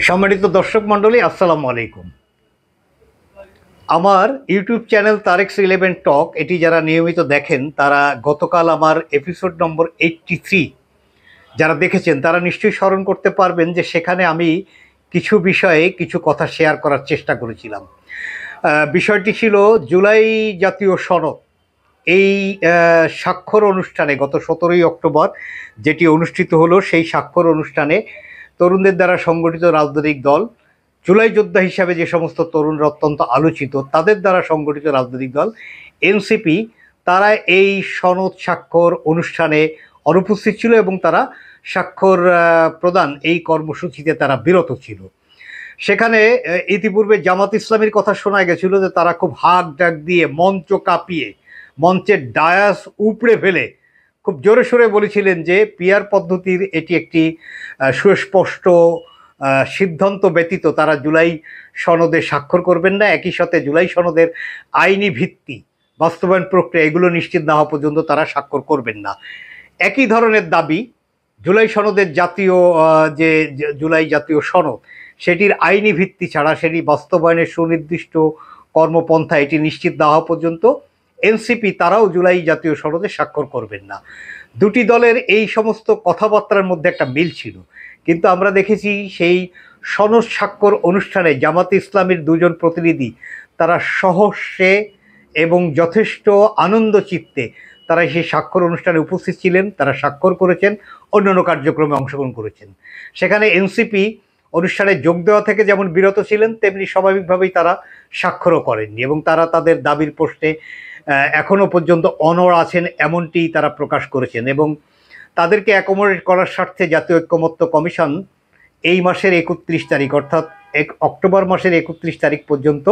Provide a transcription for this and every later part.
সম্মানিত দর্শক মণ্ডলী, আসসালামু আলাইকুম। আমার ইউটিউব চ্যানেল তারেক্স11 টক এটি যারা নিয়মিত দেখেন তারা গতকাল আমার এপিসোড নম্বর 83 যারা দেখেছেন তারা নিশ্চয়ই স্মরণ করতে পারবেন যে সেখানে আমি কিছু বিষয়ে কিছু কথা শেয়ার করার চেষ্টা করেছিলাম। বিষয়টি ছিল জুলাই জাতীয় সনদ। এই স্বাক্ষর অনুষ্ঠানে গত 17ই অক্টোবর যেটি অনুষ্ঠিত হলো, সেই স্বাক্ষর অনুষ্ঠানে তরুণদের দ্বারা সংগঠিত রাজনৈতিক দল, জুলাই যোদ্ধা হিসাবে যে সমস্ত তরুণরা অত্যন্ত আলোচিত তাদের দ্বারা সংগঠিত রাজনৈতিক দল এনসিপি, তারা এই সনদ স্বাক্ষর অনুষ্ঠানে অনুপস্থিত ছিল এবং তারা স্বাক্ষর প্রদান এই কর্মসূচিতে তারা বিরত ছিল। সেখানে ইতিপূর্বে জামাত ইসলামীর কথা শোনা গেছিল যে তারা খুব হাঁক ডাক দিয়ে মঞ্চ কাঁপিয়ে মঞ্চের ডায়াস উপড়ে ফেলে খুব জোরে সোরে বলেছিলেন যে পিআর পদ্ধতির এটি একটি সুস্পষ্ট সিদ্ধান্ত ব্যতীত তারা জুলাই সনদে স্বাক্ষর করবেন না। একই সাথে জুলাই সনদের আইনি ভিত্তি, বাস্তবায়ন প্রক্রিয়া এগুলো নিশ্চিত না হওয়া পর্যন্ত তারা স্বাক্ষর করবেন না। একই ধরনের দাবি জুলাই সনদের যে জুলাই জাতীয় সনদ, সেটির আইনি ভিত্তি ছাড়া সেটি বাস্তবায়নের সুনির্দিষ্ট কর্মপন্থা এটি নিশ্চিত না হওয়া পর্যন্ত এনসিপি তারাও জুলাই জাতীয় সনদে স্বাক্ষর করবেন না। দুটি দলের এই সমস্ত কথাবার্তার মধ্যে একটা মিল ছিল, কিন্তু আমরা দেখেছি সেই সনদ স্বাক্ষর অনুষ্ঠানে জামাতে ইসলামীর দুজন প্রতিনিধি তারা সহস্যে এবং যথেষ্ট আনন্দ চিত্তে তারা সেই স্বাক্ষর অনুষ্ঠানে উপস্থিত ছিলেন, তারা স্বাক্ষর করেছেন, অন্যান্য কার্যক্রমে অংশগ্রহণ করেছেন। সেখানে এনসিপি অনুষ্ঠানে যোগ দেওয়া থেকে যেমন বিরত ছিলেন, তেমনি স্বাভাবিকভাবেই তারা স্বাক্ষরও করেননি এবং তারা তাদের দাবির প্রশ্নে এখনও পর্যন্ত অনড় আছেন এমনটি তারা প্রকাশ করেছেন। এবং তাদেরকে অ্যাকোমোডেট করার স্বার্থে জাতীয় ঐক্যমত্য কমিশন এই মাসের 31 তারিখ অর্থাৎ অক্টোবর মাসের 31 তারিখ পর্যন্ত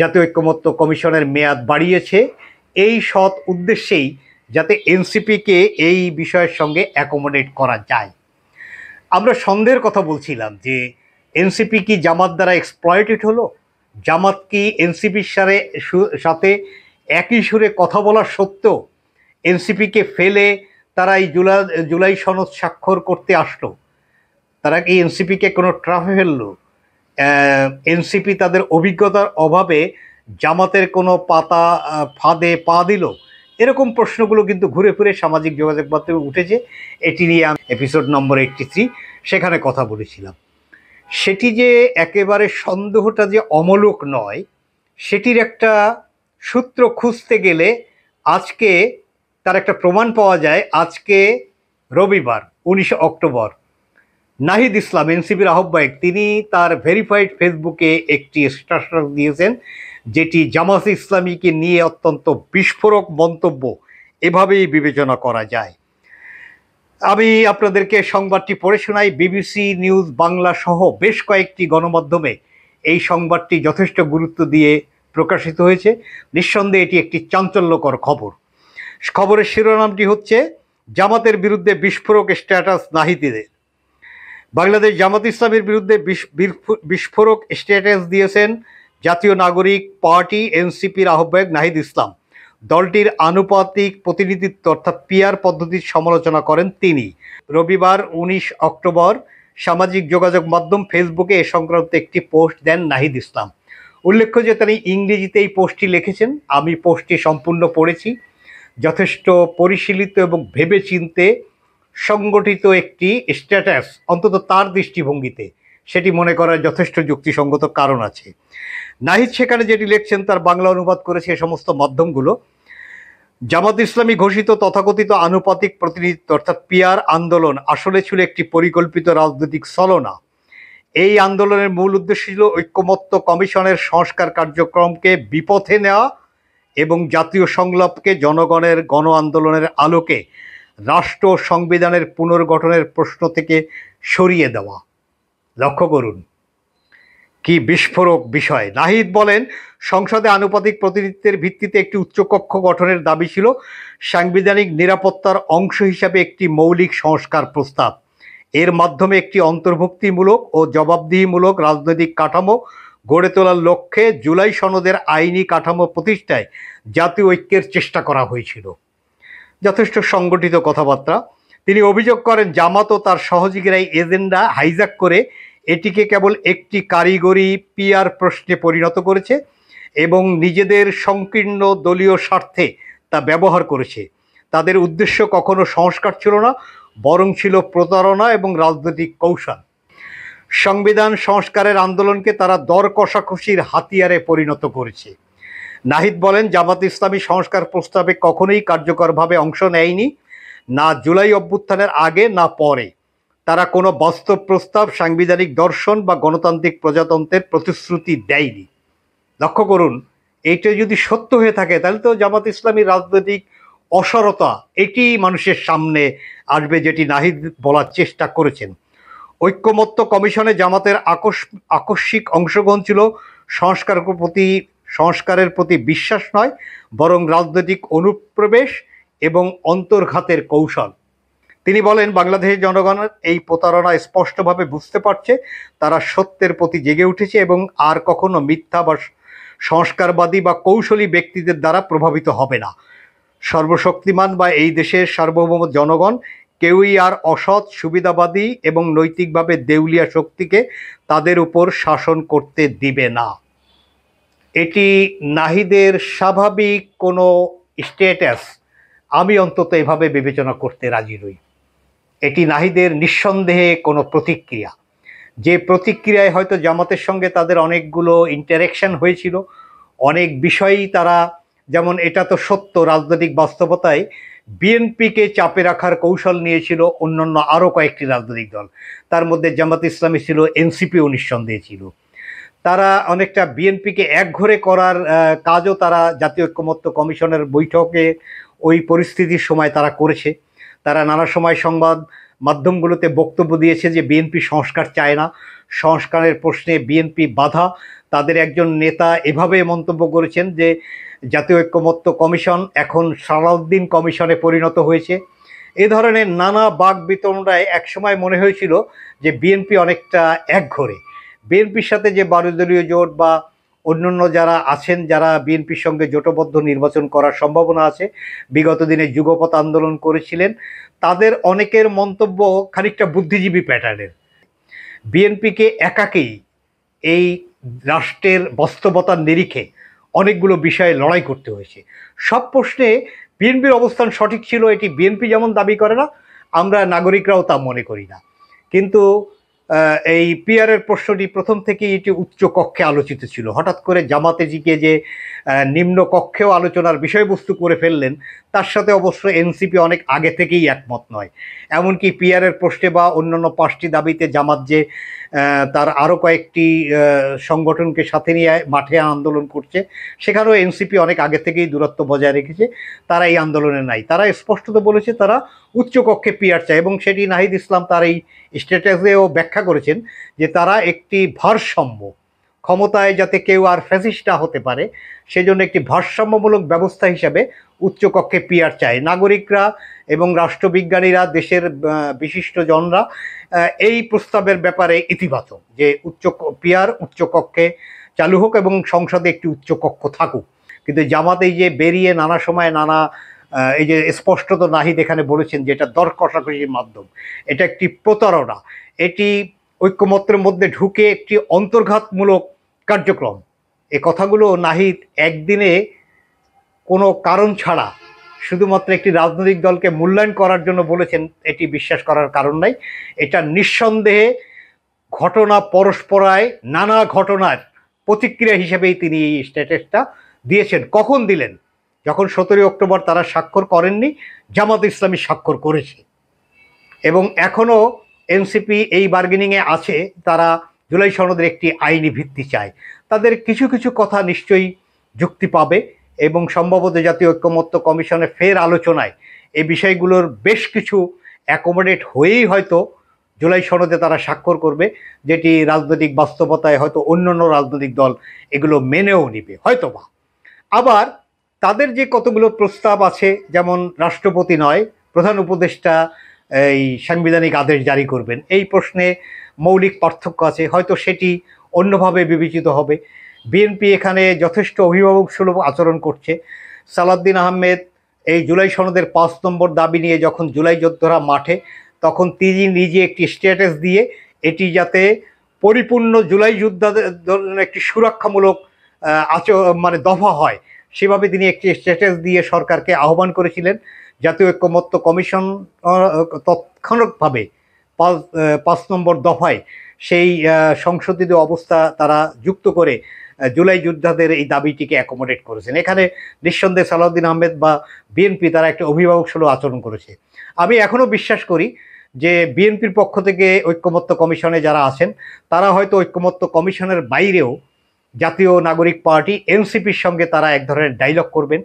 জাতীয় ঐক্যমত্য কমিশনের মেয়াদ বাড়িয়েছে এই সৎ উদ্দেশ্যেই, যাতে এনসিপিকে এই বিষয়ের সঙ্গে অ্যাকোমোডেট করা যায়। আমরা সন্দেহের কথা বলছিলাম যে এনসিপি কি জামাত দ্বারা এক্সপ্লয়েটেড হলো? জামাত কি এনসিপির সাথে একই সুরে কথা বলার সত্ত্বেও এনসিপিকে ফেলে তারা এই জুলাই সনদ স্বাক্ষর করতে আসলো? তারা কি এনসিপিকে কোনো ট্রাফে ফেললো? এনসিপি তাদের অভিজ্ঞতার অভাবে জামাতের কোনো ফাঁদে পা দিল? এরকম প্রশ্নগুলো কিন্তু ঘুরে ফিরে সামাজিক যোগাযোগ মাধ্যমে উঠেছে। এটি নিয়ে আমি এপিসোড নম্বর 83 সেখানে কথা বলেছিলাম। সেটি যে একেবারে সন্দেহটা যে অমূলক নয়, সেটির একটা সূত্র খুঁজতে গেলে আজকে তার একটা প্রমাণ পাওয়া যায়। আজকে রবিবার 19 অক্টোবর নাহিদ ইসলাম, এনসিপির আহ্বায়ক, তিনি তার ভেরিফাইড ফেসবুকে একটি স্ট্যাটাস দিয়েছেন যেটি জামাত ইসলামীকে নিয়ে অত্যন্ত বিস্ফোরক মন্তব্য এভাবেই বিবেচনা করা যায়। আমি আপনাদেরকে সংবাদটি পড়ে শোনাই। বিবিসি নিউজ বাংলা সহ বেশ কয়েকটি গণমাধ্যমে এই সংবাদটি যথেষ্ট গুরুত্ব দিয়ে প্রকাশিত হয়েছে। নিঃসন্দেহে এটি একটি চাঞ্চল্যকর খবর। খবরের শিরোনামটি হচ্ছে জামাতের বিরুদ্ধে বিস্ফোরক স্ট্যাটাস নাহিদের। বাংলাদেশ জামাত ইসলামের বিরুদ্ধে বিস্ফোরক স্ট্যাটাস দিয়েছেন জাতীয় নাগরিক পার্টি এনসিপির আহ্বায়ক নাহিদ ইসলাম। দলটির আনুপাতিক প্রতিনিধিত্ব অর্থাৎ পিআর পদ্ধতির সমালোচনা করেন তিনি। রবিবার 19 অক্টোবর সামাজিক যোগাযোগ মাধ্যম ফেসবুকে এ সংক্রান্ত একটি পোস্ট দেন নাহিদ ইসলাম। উল্লেখ্য যে তিনি ইংরেজিতে এই পোস্টটি লিখেছেন। আমি পোস্টটি সম্পূর্ণ পড়েছি। যথেষ্ট পরিশীলিত এবং ভেবে চিন্তে সংগঠিত একটি স্ট্যাটাস, অন্তত তার দৃষ্টিভঙ্গিতে সেটি মনে করার যথেষ্ট যুক্তিসঙ্গত কারণ আছে। নাহিদ সেখানে যেটি লিখছেন তার বাংলা অনুবাদ করেছে এ সমস্ত মাধ্যমগুলো। জামাত ইসলামী ঘোষিত তথাকথিত আনুপাতিক প্রতিনিধিত্ব অর্থাৎ পিআর আন্দোলন আসলে ছিল একটি পরিকল্পিত রাজনৈতিক ছলনা। এই আন্দোলনের মূল উদ্দেশ্য ছিল ঐক্যমত্য কমিশনের সংস্কার কার্যক্রমকে বিপথে নেওয়া এবং জাতীয় সংলাপকে জনগণের গণ আন্দোলনের আলোকে রাষ্ট্র সংবিধানের পুনর্গঠনের প্রশ্ন থেকে সরিয়ে দেওয়া। লক্ষ্য করুন কি বিস্ফোরক বিষয়। নাহিদ বলেন, সংসদে আনুপাতিক প্রতিনিধিত্বের ভিত্তিতে একটি উচ্চকক্ষ গঠনের দাবি ছিল সাংবিধানিক নিরাপত্তার অংশ হিসাবে একটি মৌলিক সংস্কার প্রস্তাব। এর মাধ্যমে একটি অন্তর্ভুক্তিমূলক ও জবাবদিহিমূলক রাজনৈতিক কাঠামো গড়ে তোলার লক্ষ্যে জুলাই সনদের আইনি কাঠামো প্রতিষ্ঠায় জাতীয় ঐক্যের চেষ্টা করা হয়েছিল। যথেষ্ট সংগঠিত কথাবার্তা। তিনি অভিযোগ করেন জামাত ও তার সহযোগীরা এজেন্ডা হাইজ্যাক করে এটিকে কেবল একটি কারিগরি পিআর প্রশ্নে পরিণত করেছে এবং নিজেদের সংকীর্ণ দলীয় স্বার্থে তা ব্যবহার করেছে। তাদের উদ্দেশ্য কখনো সংস্কার ছিল না, বরং ছিল প্রতারণা এবং রাজনৈতিক কৌশল। সংবিধান সংস্কারের আন্দোলনকে তারা দর কষাকষির হাতিয়ারে পরিণত করেছে। নাহিদ বলেন, জামাত ইসলামী সংস্কার প্রস্তাবে কখনোই কার্যকরভাবে অংশ নেয়নি, না জুলাই অভ্যুত্থানের আগে না পরে। তারা কোনো বাস্তব প্রস্তাব, সাংবিধানিক দর্শন বা গণতান্ত্রিক প্রজাতন্ত্রের প্রতিশ্রুতি দেয়নি। লক্ষ্য করুন, এইটা যদি সত্য হয়ে থাকে তাহলে তো জামাত ইসলামীর রাজনৈতিক অসারতা এটি মানুষের সামনে আসবে, যেটি নাহিদ বলার চেষ্টা করেছেন। ঐক্যমত্য কমিশনে জামাতের আকস্মিক অংশগ্রহণ ছিল সংস্কারের প্রতি বিশ্বাস নয়, বরং রাজনৈতিক অনুপ্রবেশ এবং অন্তর্ঘাতের কৌশল। তিনি বলেন, বাংলাদেশের জনগণের এই প্রতারণা স্পষ্টভাবে বুঝতে পারছে। তারা সত্যের প্রতি জেগে উঠেছে এবং আর কখনো মিথ্যা বা সংস্কারবাদী বা কৌশলী ব্যক্তিদের দ্বারা প্রভাবিত হবে না। সর্বশক্তিমান বা এই দেশের সার্বভৌম জনগণ কেউই আর অসৎ, সুবিধাবাদী এবং নৈতিকভাবে দেউলিয়া শক্তিকে তাদের উপর শাসন করতে দিবে না। এটি নাহিদের স্বাভাবিক কোনো স্ট্যাটাস আমি অন্তত এভাবে বিবেচনা করতে রাজি নই। এটি নাহিদের নিঃসন্দেহে কোনো প্রতিক্রিয়া, যে প্রতিক্রিয়ায় হয়তো জামাতের সঙ্গে তাদের অনেকগুলো ইন্টারেকশন হয়েছিল, অনেক বিষয়ই তারা, যেমন এটা তো সত্য, রাজনৈতিক বাস্তবতায় বিএনপিকে চাপে রাখার কৌশল নিয়েছিল অন্যান্য আরও কয়েকটি রাজনৈতিক দল, তার মধ্যে জামাত ইসলামী ছিল, এনসিপিও নিঃসন্দেহে ছিল। তারা অনেকটা বিএনপিকে একঘরে করার কাজও তারা জাতীয় ঐক্যমত্য কমিশনের বৈঠকে ওই পরিস্থিতির সময় তারা করেছে। তারা নানা সময় সংবাদ মাধ্যমগুলোতে বক্তব্য দিয়েছে যে বিএনপি সংস্কার চায় না, সংস্কারের প্রশ্নে বিএনপি বাধা। তাদের একজন নেতা এভাবে মন্তব্য করেছেন যে জাতীয় ঐক্যমত্য কমিশন এখন সালাউদ্দিন কমিশনে পরিণত হয়েছে। এ ধরনের নানা বাক বিতণ্ডায় একসময় মনে হয়েছিল যে বিএনপি অনেকটা একঘরে। বিএনপির সাথে যে 12 দলীয় জোট বা অন্যান্য যারা আছেন, যারা বিএনপির সঙ্গে জোটবদ্ধ নির্বাচন করার সম্ভাবনা আছে, বিগত দিনে যুগপৎ আন্দোলন করেছিলেন, তাদের অনেকের মন্তব্য খানিকটা বুদ্ধিজীবী প্যাটার্নের। বিএনপিকে একাকেই এই রাষ্ট্রের বাস্তবতার নিরিখে অনেকগুলো বিষয়ে লড়াই করতে হয়েছে। সব প্রশ্নে বিএনপির অবস্থান সঠিক ছিল, এটি বিএনপি যেমন দাবি করে না, আমরা নাগরিকরাও তা মনে করি না। কিন্তু এই পিআরের প্রশ্নটি প্রথম থেকেই এটি উচ্চ কক্ষে আলোচিত ছিল। হঠাৎ করে জামাতে জিকে যে নিম্ন কক্ষেও আলোচনার বিষয়বস্তু করে ফেললেন, তার সাথে অবশ্য এনসিপি অনেক আগে থেকেই একমত নয়। এমনকি পিআরের প্রশ্নে বা অন্যান্য 5টি দাবিতে জামাত যে তার আরও কয়েকটি সংগঠনকে সাথে নিয়ে মাঠে আন্দোলন করছে, সেখানেও এনসিপি অনেক আগে থেকেই দূরত্ব বজায় রেখেছে, তারা এই আন্দোলনে নাই। তারা স্পষ্টত বলেছে তারা উচ্চকক্ষে পিআর চায়, এবং সেটি নাহিদ ইসলাম তার এই স্ট্যাটাসেও ব্যাখ্যা করেছেন যে তারা একটি ভারসাম্য, ক্ষমতায় যাতে কেউ আর ফ্যাসিস্ট না হতে পারে সেজন্য একটি ভারসাম্যমূলক ব্যবস্থা হিসাবে উচ্চকক্ষে পিআর চায়। নাগরিকরা এবং রাষ্ট্রবিজ্ঞানীরা, দেশের বিশিষ্ট জনরা এই প্রস্তাবের ব্যাপারে ইতিবাচক, যে পিআর উচ্চকক্ষে চালু হোক এবং সংসদে একটি উচ্চকক্ষ থাকুক। কিন্তু জামাত এই যে বেরিয়ে নানা সময় নানা এই যে স্পষ্টত নাহিদ এখানে বলেছেন যে এটা দর কষাকষির মাধ্যম, এটা একটি প্রতারণা, এটি ঐক্যমত্যের মধ্যে ঢুকে একটি অন্তর্ঘাতমূলক কার্যক্রম। এ কথাগুলো নাহিদ একদিনে কোনো কারণ ছাড়া শুধুমাত্র একটি রাজনৈতিক দলকে মূল্যায়ন করার জন্য বলেছেন, এটি বিশ্বাস করার কারণ নাই। এটা নিঃসন্দেহে ঘটনা পরস্পরায় নানা ঘটনার প্রতিক্রিয়া হিসেবেই তিনি এই স্ট্যাটাসটা দিয়েছেন। কখন দিলেন? যখন 17 অক্টোবর তারা স্বাক্ষর করেননি, জামাত ইসলামী স্বাক্ষর করেছে, এবং এখনও এনসিপি এই বার্গেনিংয়ে আছে। তারা জুলাই সনদের একটি আইনি ভিত্তি চায়। তাদের কিছু কিছু কথা নিশ্চয়ই যুক্তি পাবে, এবং সম্ভবত জাতীয় ঐক্যমত্য কমিশনে ফের আলোচনায় এই বিষয়গুলোর বেশ কিছু অ্যাকোমোডেট হয়েই হয়তো জুলাই সনদে তারা স্বাক্ষর করবে, যেটি রাজনৈতিক বাস্তবতায় হয়তো অন্যান্য রাজনৈতিক দল এগুলো মেনেও নিবে হয়তোবা। আবার তাদের যে কতগুলো প্রস্তাব আছে, যেমন রাষ্ট্রপতি নয়, প্রধান উপদেষ্টা এই সাংবিধানিক আদেশ জারি করবেন, এই প্রশ্নে মৌলিক পার্থক্য আছে, হয়তো সেটি অন্যভাবে বিবেচিত হবে। বিএনপি এখানে যথেষ্ট অভিভাবক সুলভ আচরণ করছে। সালাউদ্দিন আহমেদ এই জুলাই সনদের 5 নম্বর দাবি নিয়ে যখন জুলাই যোদ্ধারা মাঠে, তখন তিনি নিজে একটি স্ট্যাটাস দিয়ে এটি যাতে পরিপূর্ণ জুলাই যোদ্ধাদের জন্য একটি সুরক্ষামূলক মানে দফা হয়, সেভাবে তিনি একটি স্ট্যাটাস দিয়ে সরকারকে আহ্বান করেছিলেন জাতীয় ঐক্যমত্য কমিশন তৎক্ষণাৎভাবে 5 নম্বর দফায় সেই সংশোধিত অবস্থা তারা যুক্ত করে জুলাই যোদ্ধাদের এই দাবিটিকে অ্যাকোমোডেট করেছেন। এখানে নিঃসন্দেহে সালাউদ্দিন আহমেদ বা বিএনপি তারা একটা অভিভাবক সুলভ আচরণ করেছে। আমি এখনও বিশ্বাস করি যে বিএনপির পক্ষ থেকে ঐক্যমত্য কমিশনে যারা আছেন তারা হয়তো ঐক্যমত্য কমিশনের বাইরেও জাতীয় নাগরিক পার্টি এনসিপির সঙ্গে তারা এক ধরনের ডায়লগ করবেন,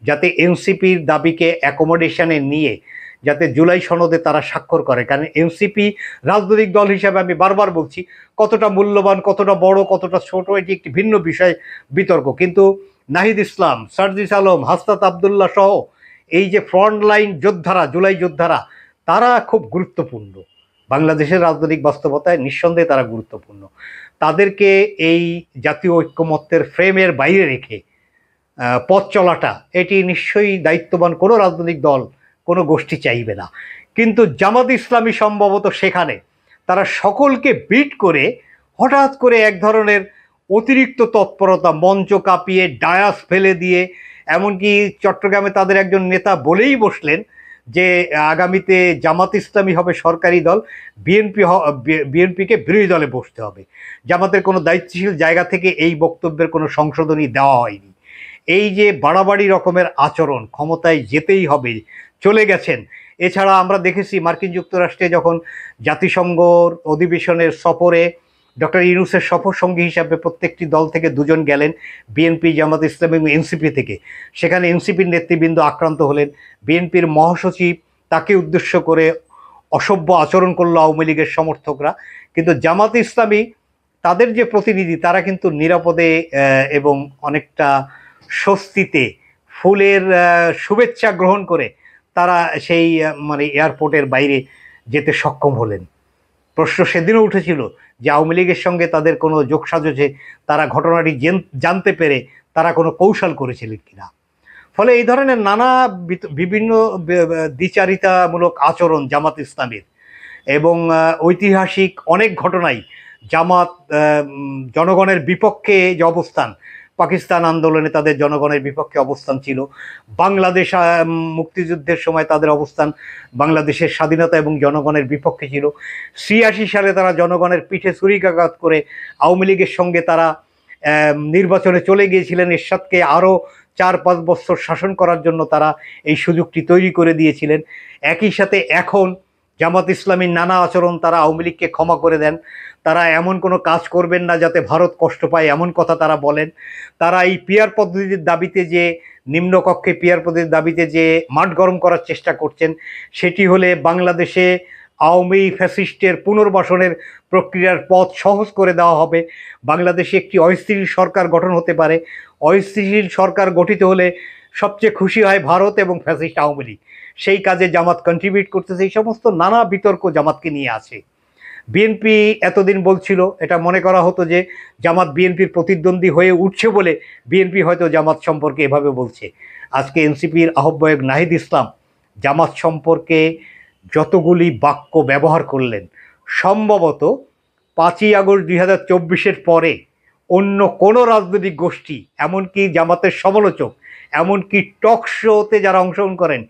যাতে এনসিপির দাবিকে অ্যাকোমোডেশনে নিয়ে যাতে জুলাই সনদে তারা স্বাক্ষর করে। কারণ এনসিপি রাজনৈতিক দল হিসাবে, আমি বারবার বলছি, কতটা মূল্যবান, কতটা বড়, কতটা ছোট, এটি একটি ভিন্ন বিষয়, বিতর্ক। কিন্তু নাহিদ ইসলাম, সার্জিস আলম, হাসনাত আবদুল্লাহ সহ এই যে ফ্রন্টলাইন যোদ্ধারা, জুলাই যোদ্ধারা, তারা খুব গুরুত্বপূর্ণ বাংলাদেশের রাজনৈতিক বাস্তবতায়, নিঃসন্দেহে তারা গুরুত্বপূর্ণ। তাদেরকে এই জাতীয় ঐক্যমত্যের ফ্রেমের বাইরে রেখে পথ চলাটা এটি নিশ্চয়ই দায়িত্ববান কোনো রাজনৈতিক দল, কোনো গোষ্ঠী চাইবে না। কিন্তু জামাত ইসলামী সম্ভবত সেখানে তারা সকলকে বিট করে হঠাৎ করে এক ধরনের অতিরিক্ত তৎপরতা, মঞ্চ কাঁপিয়ে, ডায়াস ফেলে দিয়ে, এমনকি চট্টগ্রামে তাদের একজন নেতা বলেই বসলেন যে আগামীতে জামাত ইসলামী হবে সরকারি দল, বিএনপিকে বিরোধী দলে বসতে হবে। জামাতের কোনো দায়িত্বশীল জায়গা থেকে এই বক্তব্যের কোনো সংশোধনী দেওয়া হয়নি। এই যে বাড়াবাড়ি রকমের আচরণ, ক্ষমতায় যেতেই হবে, চলে গেছেন। এছাড়া আমরা দেখেছি মার্কিন যুক্তরাষ্ট্রে যখন জাতিসংঘর অধিবেশনের সফরে ডক্টর ইউনূসের সফর সঙ্গী হিসাবে প্রত্যেকটি দল থেকে 2 জন গেলেন, বিএনপি, জামাত ইসলামী এবং এনসিপি থেকে। সেখানে এনসিপির নেতৃবৃন্দ আক্রান্ত হলেন, বিএনপির মহাসচিব তাকে উদ্দেশ্য করে অসভ্য আচরণ করলো আওয়ামী লীগের সমর্থকরা। কিন্তু জামাত ইসলামী তাদের যে প্রতিনিধি, তারা কিন্তু নিরাপদে এবং অনেকটা স্বস্তিতে ফুলের শুভেচ্ছা গ্রহণ করে তারা সেই মানে এয়ারপোর্টের বাইরে যেতে সক্ষম হলেন। প্রশ্ন সেদিনও উঠেছিল যে আওয়ামী লীগের সঙ্গে তাদের কোনো যোগসাজশে তারা ঘটনাটি জানতে পেরে তারা কোনো কৌশল করেছিলেন কিনা। ফলে এই ধরনের নানা বিভিন্ন দ্বিচারিতামূলক আচরণ জামাত ইসলামীর, এবং ঐতিহাসিক অনেক ঘটনাই জামাত জনগণের বিপক্ষে যে অবস্থান, পাকিস্তান আন্দোলনে তাদের জনগণের বিপক্ষে অবস্থান ছিল, বাংলাদেশ মুক্তিযুদ্ধের সময় তাদের অবস্থান বাংলাদেশের স্বাধীনতা এবং জনগণের বিপক্ষে ছিল। ৮৬ সালে তারা জনগণের পিঠে ছুরিকাঘাত করে আওয়ামী লীগের সঙ্গে তারা নির্বাচনে চলে গিয়েছিলেন। এরশাদকে আরও ৪-৫ বছর শাসন করার জন্য তারা এই সুযোগটি তৈরি করে দিয়েছিলেন। একই সাথে এখন জামাত ইসলামীর নানা আচরণ, তারা আওয়ামী লীগকে ক্ষমা করে দেন, তারা এমন কোনো কাজ করবেন না যাতে ভারত কষ্ট পায়, এমন কথা তারা বলেন। তারা এই পিয়ার পদ্ধতির দাবিতে যে নিম্নকক্ষে পিয়ার পদ্ধতির দাবিতে যে মাঠ গরম করার চেষ্টা করছেন, সেটি হলে বাংলাদেশে আওয়ামী ফ্যাসিস্টের পুনর্বাসনের প্রক্রিয়ার পথ সহজ করে দেওয়া হবে। বাংলাদেশে একটি অস্থিতিশীল সরকার গঠন হতে পারে। অস্থিতিশীল সরকার গঠিত হলে সবচেয়ে খুশি হয় ভারত এবং ফ্যাসিস্ট আওয়ামী লীগ। সেই কাজে জামাত কন্ট্রিবিউট করতেছে। এই সমস্ত নানা বিতর্ক জামাতকে নিয়ে আছে। বিএনপি এতদিন বলছিল, এটা মনে করা হতো যে জামাত বিএনপির প্রতিদ্বন্দ্বী হয়ে উঠছে বলে বিএনপি হয়তো জামাত সম্পর্কে এভাবে বলছে। আজকে এনসিপির আহ্বায়ক নাহিদ ইসলাম জামাত সম্পর্কে যতগুলি বাক্য ব্যবহার করলেন, সম্ভবত 5ই আগস্ট 2024-এর পরে অন্য কোনো রাজনৈতিক গোষ্ঠী, এমনকি জামাতের সমালোচক, এমনকি টক শোতে যারা অংশগ্রহণ করেন,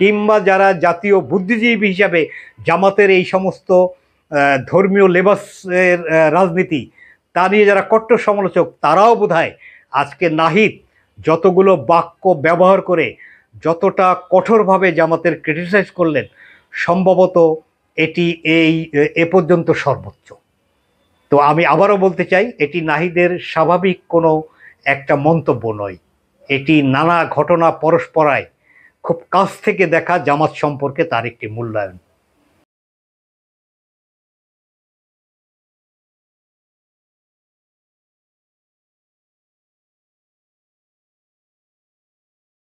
কিংবা যারা জাতীয় বুদ্ধিজীবী হিসাবে জামাতের এই সমস্ত ধর্মীয় লেবাসের রাজনীতি তা নিয়ে যারা কট্টর সমালোচক, তারাও বোধহয় আজকে নাহিদ যতগুলো বাক্য ব্যবহার করে যতটা কঠোরভাবে জামাতের ক্রিটিসাইজ করলেন, সম্ভবত এটি এ পর্যন্ত সর্বোচ্চ। তো আমি আবারও বলতে চাই, এটি নাহিদের স্বাভাবিক কোনো একটা মন্তব্য নয়, এটি নানা ঘটনা পরস্পরায় খুব কাছ থেকে দেখা জামাত সম্পর্কে তার একটি মূল্যায়ন।